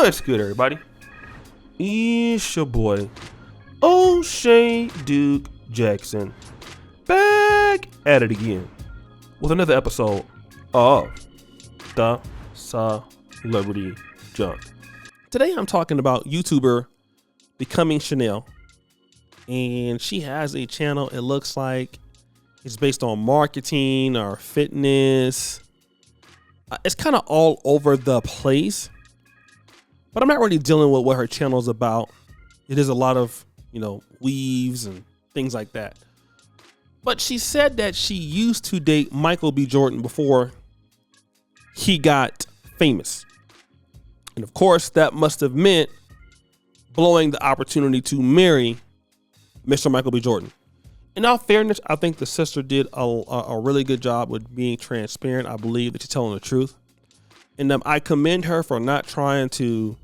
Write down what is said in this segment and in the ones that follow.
What's good, everybody? It's your boy, O'Shea Duke Jackson, back at it again with another episode of The Celebrity Junk. Today I'm talking about YouTuber Becoming Chanel, and she has a channel. It looks like it's based on marketing or fitness. It's kind of all over the place, but I'm not really dealing with what her channel is about. It is a lot of, weaves and things like that. But she said that she used to date Michael B. Jordan before he got famous. And of course, that must have meant blowing the opportunity to marry Mr. Michael B. Jordan. In all fairness, I think the sister did a really good job with being transparent. I believe that she's telling the truth. And I commend her for not trying to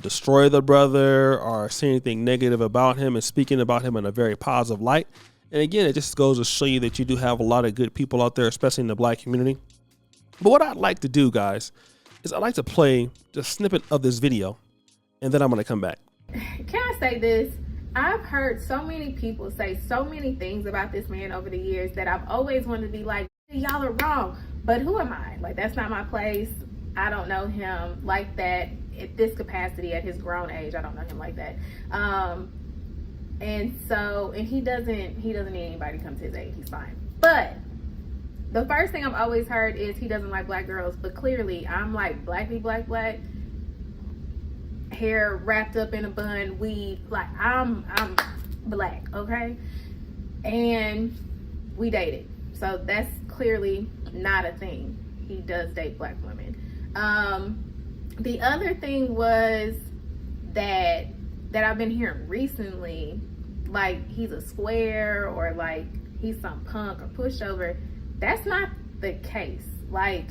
destroy the brother or say anything negative about him and speaking about him in a very positive light. And again, it just goes to show you that you do have a lot of good people out there, especially in the Black community. But what I'd like to do, guys, is I'd like to play the snippet of this video, and then I'm going to come back. Can I say this? I've heard so many people say so many things about this man over the years that I've always wanted to be like, y'all are wrong. But who am I? Like, that's not my place. I don't know him like that at this capacity at his grown age. I don't know him like that. And he doesn't need anybody to come to his aid. He's fine. But the first thing I've always heard is he doesn't like black girls. But clearly I'm like black, hair wrapped up in a bun, weave, like I'm black, okay? And we dated, so that's clearly not a thing. He does date black women. The other thing was that I've been hearing recently, like he's a square or like he's some punk or pushover. That's not the case. Like,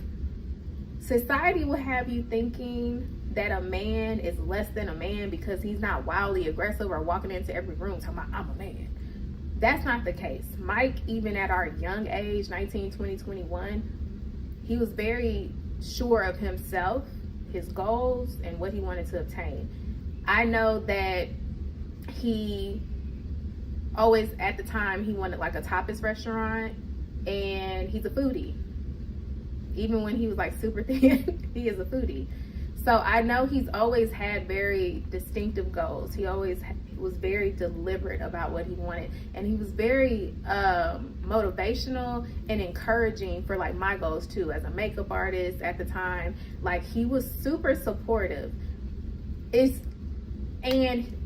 society will have you thinking that a man is less than a man because he's not wildly aggressive or walking into every room talking about, I'm a man. That's not the case. Mike, even at our young age, 19, 20, 21, he was very sure of himself, his goals, and what he wanted to obtain. I know that he always, at the time, he wanted like a tapas restaurant, and he's a foodie. Even when he was like super thin, he is a foodie. So I know he's always had very distinctive goals. He always was very deliberate about what he wanted. And he was very motivational and encouraging for like my goals too. As a makeup artist at the time, like he was super supportive. And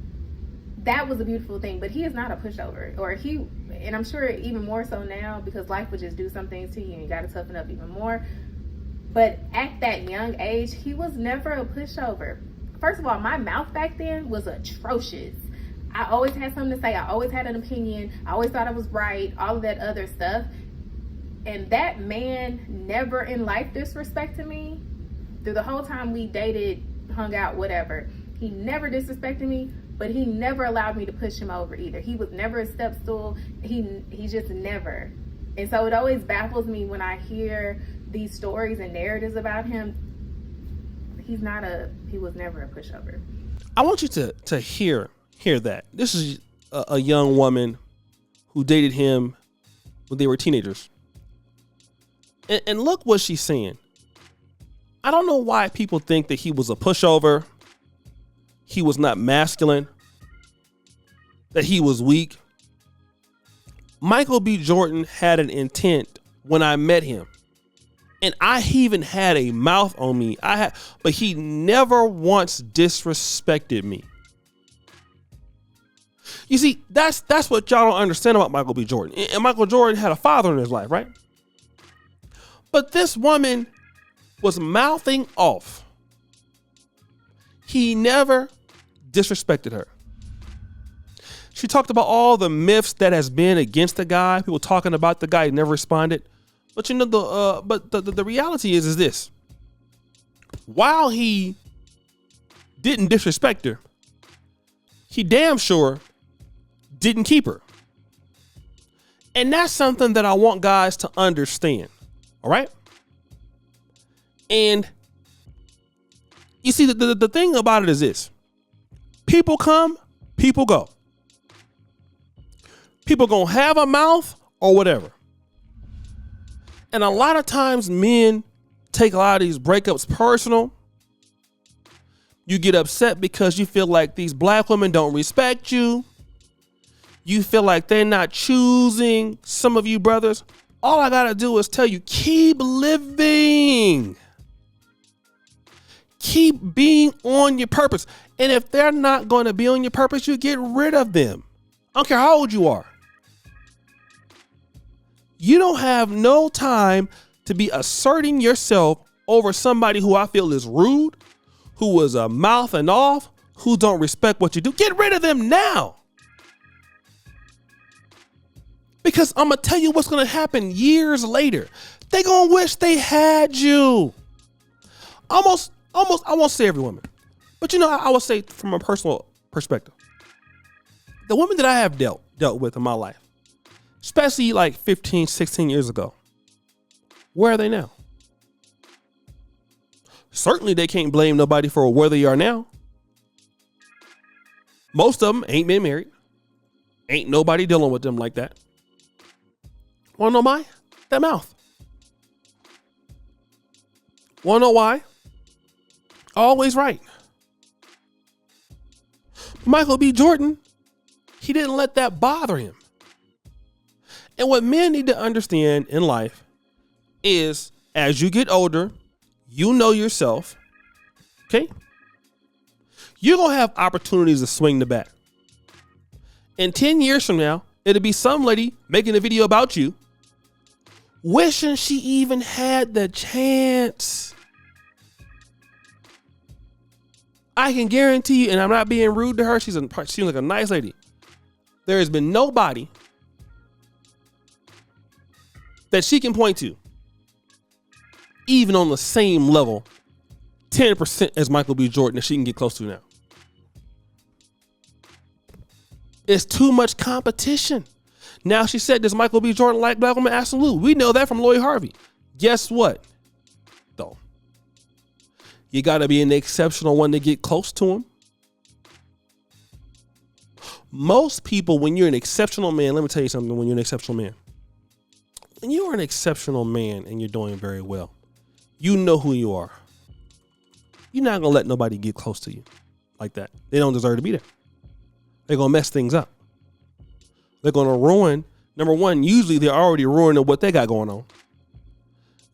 that was a beautiful thing, but he is not a pushover. And I'm sure even more so now because life would just do some things to you and you got to toughen up even more. But at that young age, he was never a pushover. First of all, my mouth back then was atrocious. I always had something to say. I always had an opinion. I always thought I was right, all of that other stuff. And that man never in life disrespected me. Through the whole time we dated, hung out, whatever. He never disrespected me, but he never allowed me to push him over either. He was never a step stool. He just never. And so it always baffles me when I hear these stories and narratives about him. He was never a pushover. I want you to hear that. This is a young woman who dated him when they were teenagers. And look what she's saying. I don't know why people think that he was a pushover, he was not masculine, that he was weak. Michael B. Jordan had an intent when I met him. And I even had a mouth on me. But he never once disrespected me. You see, that's what y'all don't understand about Michael B. Jordan. And Michael Jordan had a father in his life, right? But this woman was mouthing off. He never disrespected her. She talked about all the myths that has been against the guy. People talking about the guy, he never responded. But the reality is this. While he didn't disrespect her, he damn sure didn't keep her. And that's something that I want guys to understand. All right. And You see, the thing about it is this. People come, people go. People gonna have a mouth or whatever. And a lot of times men take a lot of these breakups personal. You get upset because you feel like these black women don't respect you. You feel like they're not choosing some of you brothers. All I gotta do is tell you, keep living. Keep being on your purpose. And if they're not going to be on your purpose, you get rid of them. I don't care how old you are. You don't have no time to be asserting yourself over somebody who I feel is rude, who is a mouthing off, who don't respect what you do. Get rid of them now. Because I'm going to tell you what's going to happen years later. They're going to wish they had you. Almost, I won't say every woman, but I will say from a personal perspective, the women that I have dealt with in my life, especially like 15, 16 years ago, where are they now? Certainly they can't blame nobody for where they are now. Most of them ain't been married. Ain't nobody dealing with them like that. Wanna know why? That mouth. Wanna know why? Always right. Michael B. Jordan, he didn't let that bother him. And what men need to understand in life is as you get older, you know yourself, okay? You're going to have opportunities to swing the bat. And 10 years from now, it'll be some lady making a video about you, wishing she even had the chance. I can guarantee you, and I'm not being rude to her, she seems like a nice lady. There has been nobody that she can point to, even on the same level, 10% as Michael B. Jordan that she can get close to now. It's too much competition. Now she said, does Michael B. Jordan like black women? Absolutely. We know that from Lloyd Harvey. Guess what, though? You got to be an exceptional one to get close to him. Most people, when you're an exceptional man, let me tell you something, when you're an exceptional man. When you are an exceptional man and you're doing very well, you know who you are. You're not going to let nobody get close to you like that. They don't deserve to be there. They're going to mess things up. They're going to ruin, number one, usually they're already ruining what they got going on.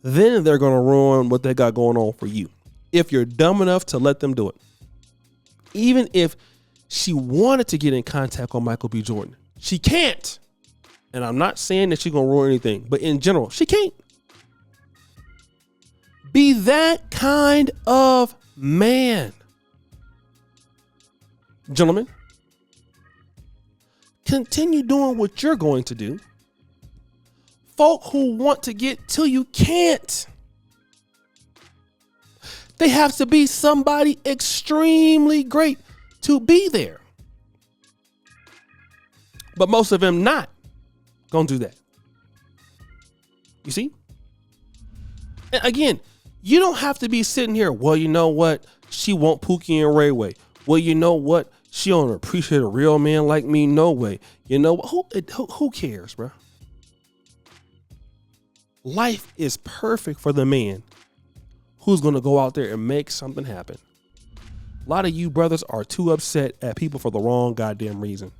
Then they're going to ruin what they got going on for you. If you're dumb enough to let them do it. Even if she wanted to get in contact with Michael B. Jordan, she can't. And I'm not saying that she's going to ruin anything, but in general, she can't. Be that kind of man. Gentlemen, continue doing what you're going to do. Folk who want to get to you can't. They have to be somebody extremely great to be there. But most of them not gonna do that. You see? And again, you don't have to be sitting here, well, you know what? She won't Pookie and Ray Way. Well, you know what? She don't appreciate a real man like me. No way. You know, who cares, bro? Life is perfect for the man who's going to go out there and make something happen. A lot of you brothers are too upset at people for the wrong goddamn reason.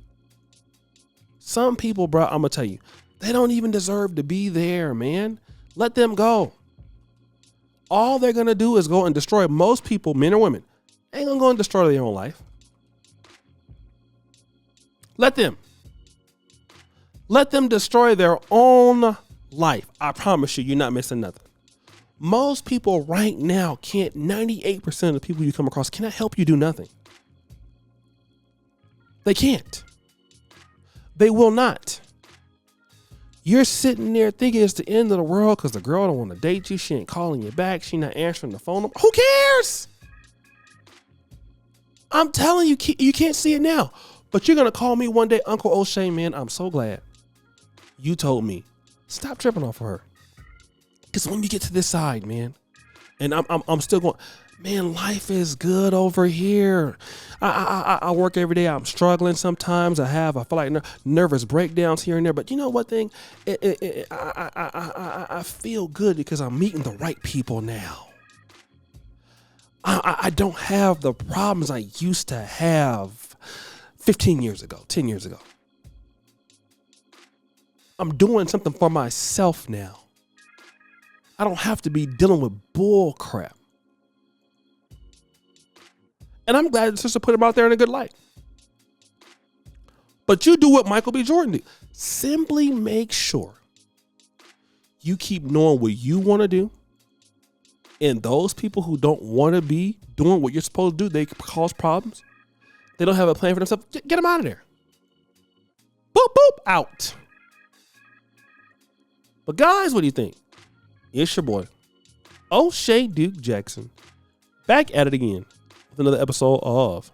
Some people, bro, I'm going to tell you, they don't even deserve to be there, man. Let them go. All they're going to do is go and destroy. Most people, men or women, ain't going to go and destroy their own life. Let them. Let them destroy their own life. I promise you, you're not missing nothing. Most people right now can't, 98% of the people you come across cannot help you do nothing. They can't. They will not. You're sitting there thinking it's the end of the world because the girl don't want to date you. She ain't calling you back. She not answering the phone. Who cares? I'm telling you, you can't see it now. But you're going to call me one day, Uncle O'Shea, man, I'm so glad you told me. Stop tripping off of her. Because when you get to this side, man, and I'm still going, Man, life is good over here. I work every day. I'm struggling sometimes. I feel like nervous breakdowns here and there. But you know what thing? I feel good because I'm meeting the right people now. I don't have the problems I used to have 15 years ago, 10 years ago. I'm doing something for myself now. I don't have to be dealing with bull crap. And I'm glad Sister put him out there in a good light. But you do what Michael B. Jordan did. Simply make sure you keep knowing what you want to do. And those people who don't want to be doing what you're supposed to do, they cause problems. They don't have a plan for themselves. Get them out of there. Boop, boop, out. But guys, what do you think? It's your boy, O'Shea Duke Jackson, back at it again with another episode of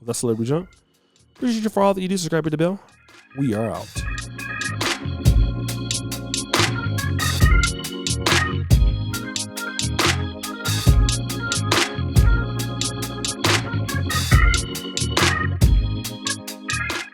The Celebrity Junk. Appreciate you for all that you do. Subscribe to the bell. We are out.